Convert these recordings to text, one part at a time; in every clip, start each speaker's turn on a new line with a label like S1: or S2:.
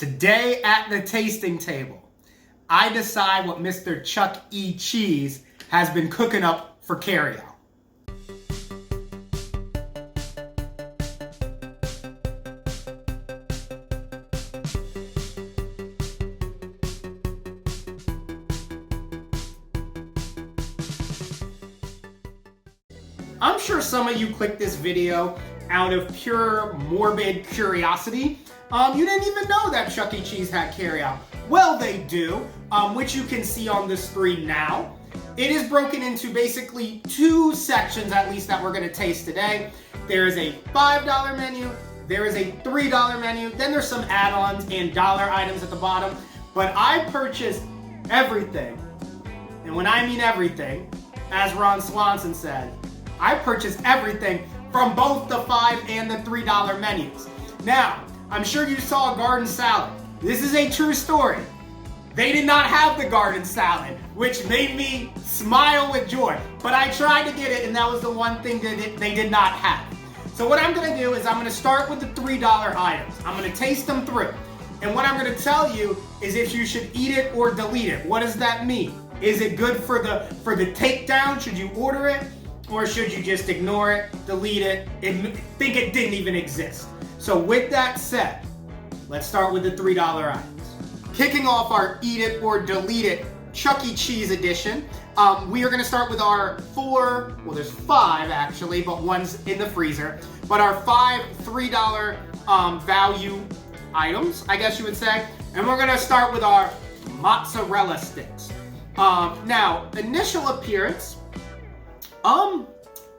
S1: Today at the tasting table, I decide what Mr. Chuck E. Cheese has been cooking up for Carryout. I'm sure some of you clicked this video out of pure morbid curiosity. You didn't even know that Chuck E. Cheese had Carryout. Well, they do, which you can see on the screen now. It is broken into basically two sections, at least, that we're going to taste today. There is a $5 menu, there is a $3 menu, then there's some add-ons and dollar items at the bottom. But I purchased everything, and when I mean everything, as Ron Swanson said, I purchased everything from both the $5 and the $3 menus. Now, I'm sure you saw a garden salad. This is a true story. They did not have the garden salad, which made me smile with joy. But I tried to get it, and that was the one thing that they did not have. So what I'm gonna do is I'm gonna start with the $3 items. I'm gonna taste them through. And what I'm gonna tell you is if you should eat it or delete it. What does that mean? Is it good for the takedown? Should you order it? Or should you just ignore it, delete it, and think it didn't even exist? So with that said, let's start with the $3 items. Kicking off our Eat It or Delete It Chuck E. Cheese edition, we are gonna start with our there's 5 actually, but one's in the freezer. But our 5 $3 value items, I guess you would say. And we're gonna start with our mozzarella sticks. Now, initial appearance,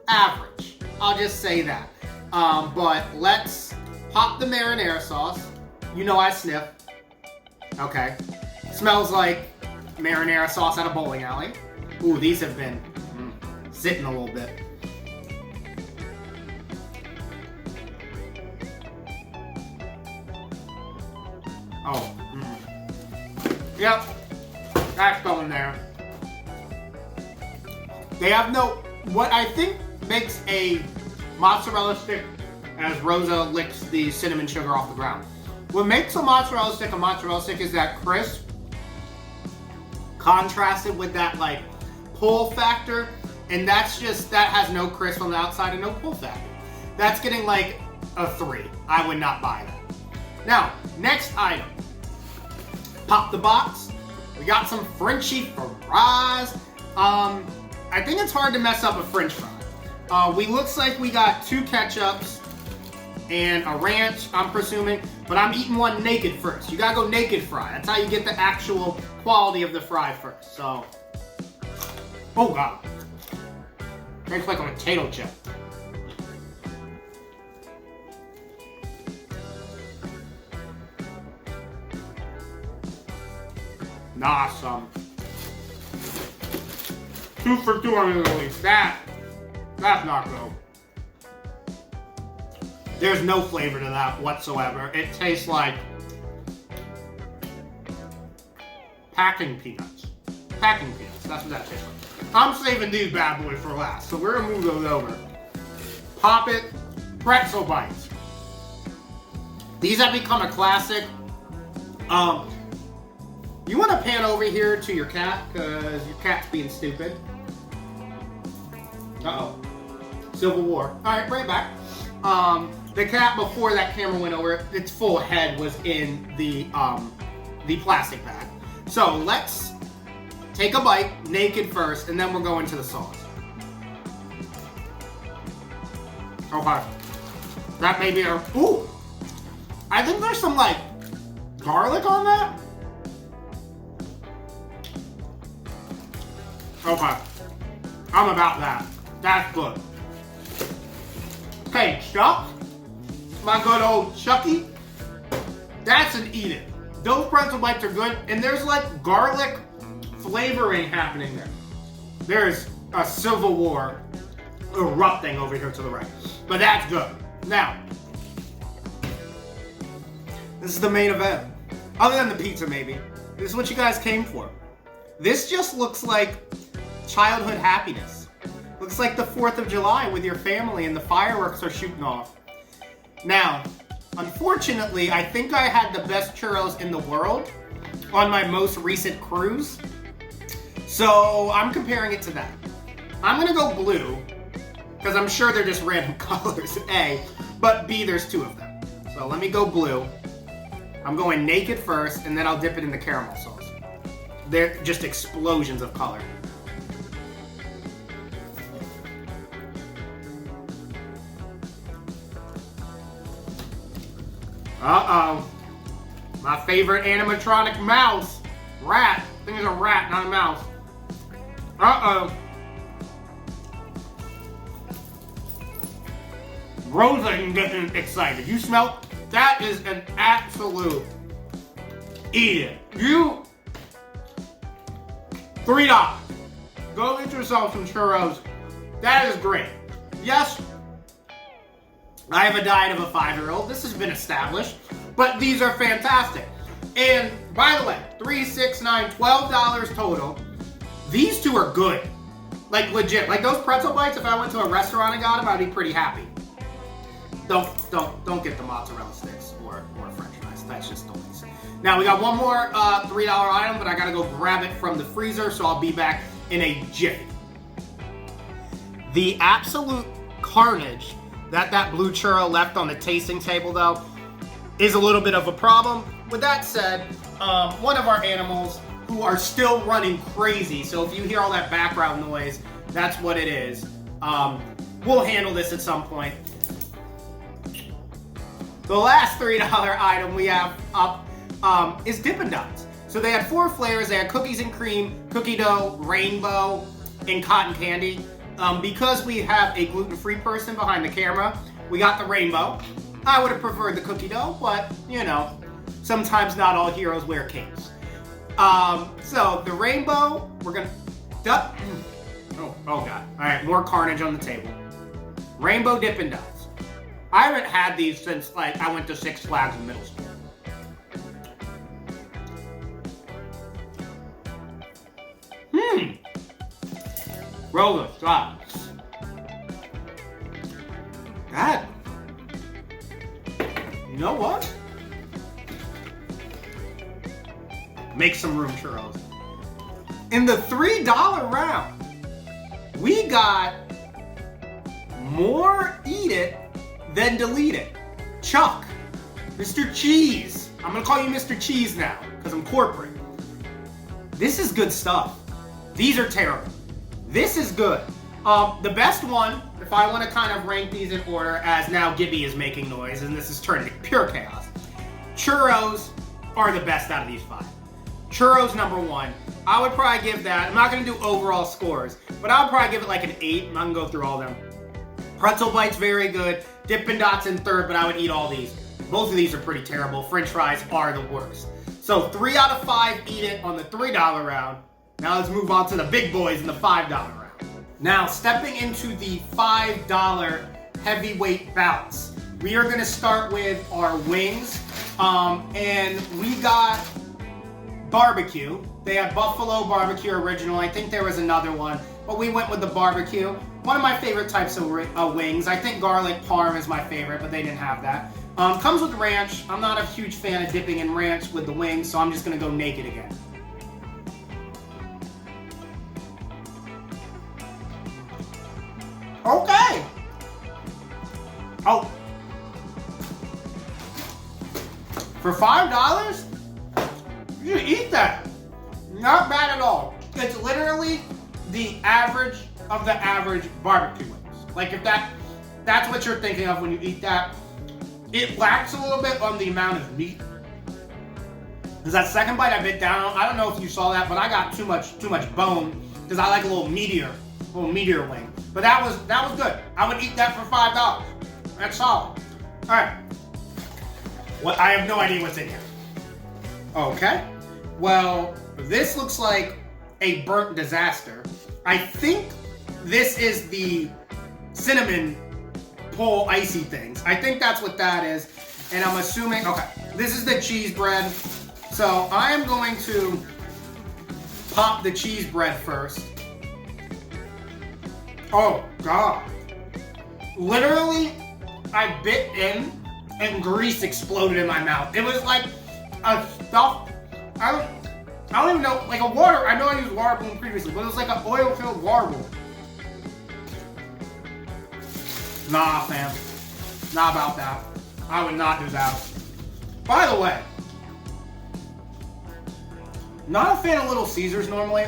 S1: average. I'll just say that. But let's pop the marinara sauce. You know I sniff. Okay. Smells like marinara sauce at a bowling alley. Ooh, these have been sitting a little bit. Oh. Yep. That's going there. They have what I think makes a mozzarella stick, as Rosa licks the cinnamon sugar off the ground. What makes a mozzarella stick is that crisp, contrasted with that like pull factor, and that has no crisp on the outside and no pull factor. That's getting like a 3. I would not buy that. Now, next item. Pop the box. We got some Frenchy fries. I think it's hard to mess up a French fry. Looks like we got 2 ketchups and a ranch, I'm presuming, but I'm eating one naked first. You gotta go naked fry. That's how you get the actual quality of the fry first. So, oh God. Tastes like a potato chip. Awesome. 2 for $2 at least. That's not good. There's no flavor to that whatsoever. It tastes like packing peanuts. Packing peanuts. That's what that tastes like. I'm saving these bad boys for last, so we're gonna move those over. Pop It pretzel bites. These have become a classic. You want to pan over here to your cat, because your cat's being stupid. Uh-oh. Civil War. Alright, right back. The cat, before that camera went over, its full head was in the plastic bag. So let's take a bite, naked first, and then we'll go into the sauce. Okay. That may be a... Ooh! I think there's some, like, garlic on that. Okay. I'm about that. That's good. Okay, Chuck. My good old Chucky. That's an eat it. Those pretzel bites are good, and there's like garlic flavoring happening there. There's a Civil War erupting over here to the right. But that's good. Now, this is the main event. Other than the pizza, maybe. This is what you guys came for. This just looks like childhood happiness. Looks like the 4th of July with your family and the fireworks are shooting off. Now, Unfortunately, I think I had the best churros in the world on my most recent cruise. So I'm comparing it to that. I'm gonna go blue, because I'm sure they're just random colors, A, but B, there's two of them. So let me go blue. I'm going naked first, and then I'll dip it in the caramel sauce. They're just explosions of color. Uh-oh. My favorite animatronic mouse. Rat. I think it's a rat, not a mouse. Uh-oh. Rosa can get excited. You smell? That is an absolute eat it. You $3. Go get yourself some churros. That is great. Yes, I have a diet of a 5-year-old. This has been established, but these are fantastic. And by the way, $3, $6, $9, $12 total. These two are good. Like legit. Like those pretzel bites, if I went to a restaurant and got them, I'd be pretty happy. Don't get the mozzarella sticks or French fries. That's just noise. Now we got one more $3 item, but I gotta go grab it from the freezer, so I'll be back in a jiffy. The absolute carnage that blue churro left on the tasting table, though, is a little bit of a problem. With that said, one of our animals who are still running crazy, so if you hear all that background noise, that's what it is. We'll handle this at some point. The last $3 item we have up is Dippin' Dots. So they had 4 flavors. They had cookies and cream, cookie dough, rainbow, and cotton candy. Because we have a gluten-free person behind the camera, we got the rainbow. I would have preferred the cookie dough, but, you know, sometimes not all heroes wear capes. So the rainbow, we're gonna... Oh God. All right, more carnage on the table. Rainbow Dippin' Dots. I haven't had these since, like, I went to Six Flags in middle school. Roller, stop. God. You know what? Make some room, churros. In the $3 round, we got more eat it than delete it. Chuck, Mr. Cheese. I'm gonna call you Mr. Cheese now, because I'm corporate. This is good stuff. These are terrible. This is good. The best one, if I want to kind of rank these in order, as now Gibby is making noise, and this is turning to pure chaos. Churros are the best out of these 5. Churros number 1. I would probably give that, I'm not going to do overall scores, but I would probably give it like an 8. I'm not going to go through all of them. Pretzel Bites, very good. Dippin' Dots in 3rd, but I would eat all these. Both of these are pretty terrible. French fries are the worst. So 3 out of 5 eat it on the $3 round. Now let's move on to the big boys in the $5 round. Now, stepping into the $5 heavyweight bouts, we are going to start with our wings. And we got barbecue. They had buffalo barbecue original. I think there was another one, but we went with the barbecue. One of my favorite types of wings. I think garlic parm is my favorite, but they didn't have that. Comes with ranch. I'm not a huge fan of dipping in ranch with the wings, so I'm just going to go naked again. Okay. Oh. For $5, you can eat that. Not bad at all. It's literally the average of the average barbecue wings. Like if that's what you're thinking of when you eat that. It lacks a little bit on the amount of meat. Because that second bite I bit down, I don't know if you saw that, but I got too much bone because I like a little meatier wing. But that was good. I would eat that for $5. That's solid. All right. Well, I have no idea what's in here. Okay. Well, this looks like a burnt disaster. I think this is the cinnamon pull icy things. I think that's what that is. And I'm assuming, okay, this is the cheese bread. So I am going to pop the cheese bread first. Oh, God. Literally, I bit in and grease exploded in my mouth. It was like a stuffed, I don't even know, like a water, I know I used water balloon previously, but it was like an oil-filled water balloon. Nah, fam. Not about that. I would not do that. By the way, not a fan of Little Caesars normally.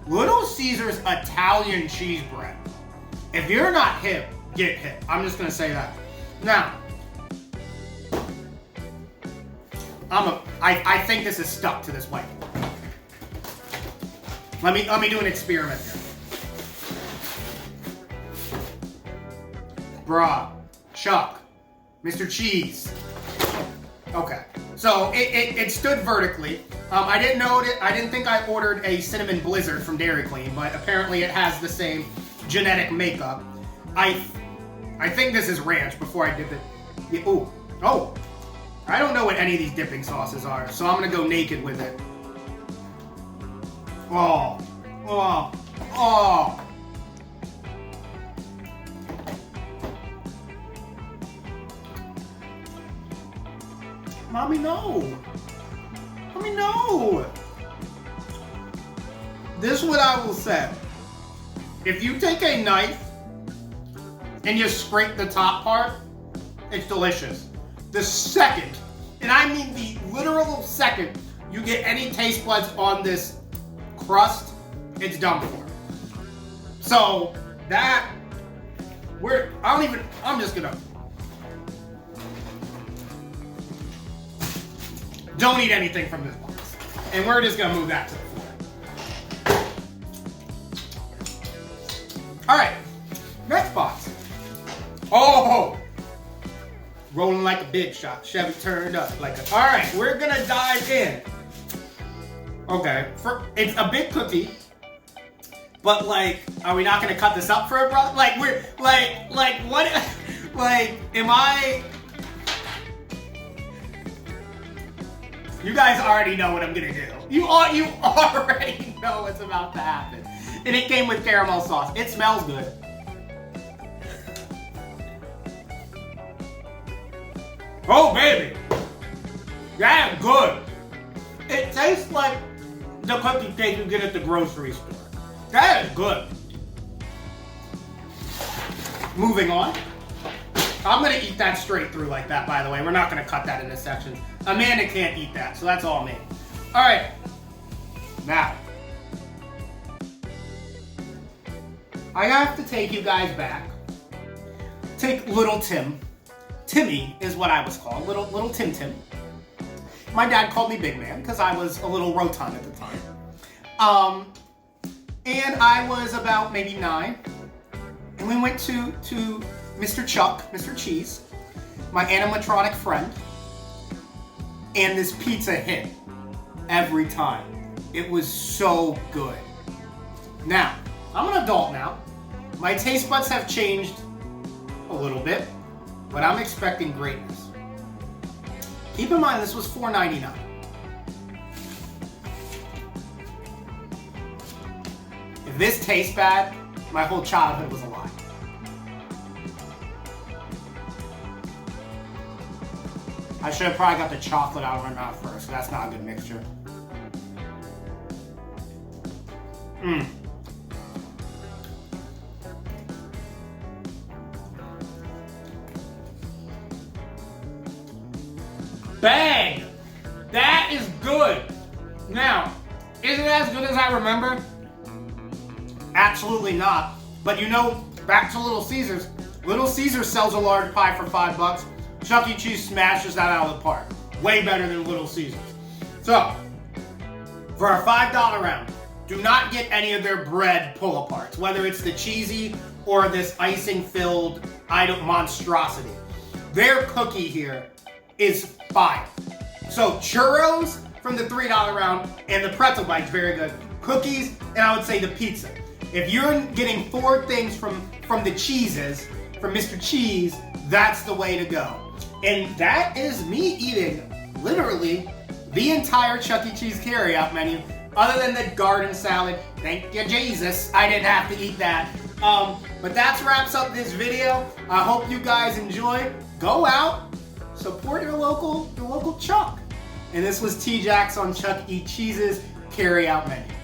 S1: Little Caesars Italian cheese bread. If you're not hip, get hip. I'm just gonna say that. Now, I think this is stuck to this whiteboard. Let me do an experiment here. Bruh, Chuck, Mr. Cheese. Okay, so it stood vertically. I didn't think I ordered a cinnamon blizzard from Dairy Queen, but apparently it has the same genetic makeup. I think this is ranch before I dip it. Yeah, oh, I don't know what any of these dipping sauces are, so I'm gonna go naked with it. Oh. Mommy, no. Mommy, no. This is what I will say. If you take a knife and you scrape the top part, it's delicious. The second, and I mean the literal second, you get any taste buds on this crust, it's done for. So that, I'm just gonna, don't eat anything from this box. And we're just gonna move that to the floor. All right, next box. Oh, rolling like a big shot. Chevy turned up like a. All right, we're gonna dive in. Okay, it's a big cookie, but like, are we not gonna cut this up for it, brother? Like we're like what? Like, am I? You guys already know what I'm gonna do. You already know what's about to happen. And it came with caramel sauce. It smells good. Oh, baby. That is good. It tastes like the cookie cake you get at the grocery store. That is good. Moving on. I'm gonna eat that straight through like that, by the way. We're not gonna cut that into sections. Amanda can't eat that, so that's all me. All right. Now, I have to take you guys back. Take little Tim. Timmy is what I was called, little Tim Tim. My dad called me Big Man because I was a little rotund at the time. And I was about maybe 9. And we went to Mr. Chuck, Mr. Cheese, my animatronic friend. And this pizza hit every time. It was so good. Now, I'm an adult now. My taste buds have changed a little bit, but I'm expecting greatness. Keep in mind, this was $4.99. If this tastes bad, my whole childhood was a lie. I should have probably got the chocolate out of my mouth first, so that's not a good mixture. Bang! That is good. Now, is it as good as I remember? Absolutely not. But you know, back to Little Caesars. Little Caesars sells a large pie for $5. Chuck E. Cheese smashes that out of the park. Way better than Little Caesars. So, for our $5 round, do not get any of their bread pull-aparts, whether it's the cheesy or this icing-filled monstrosity. Their cookie here is fire. So churros from the $3 round and the pretzel bites, very good. Cookies, and I would say the pizza. If you're getting 4 things from the cheeses, from Mr. Cheese, that's the way to go. And that is me eating, literally, the entire Chuck E. Cheese carryout menu, other than the garden salad. Thank you, Jesus. I didn't have to eat that. But that wraps up this video. I hope you guys enjoy. Go out, support your local Chuck. And this was T-Jax on Chuck E. Cheese's Carryout menu.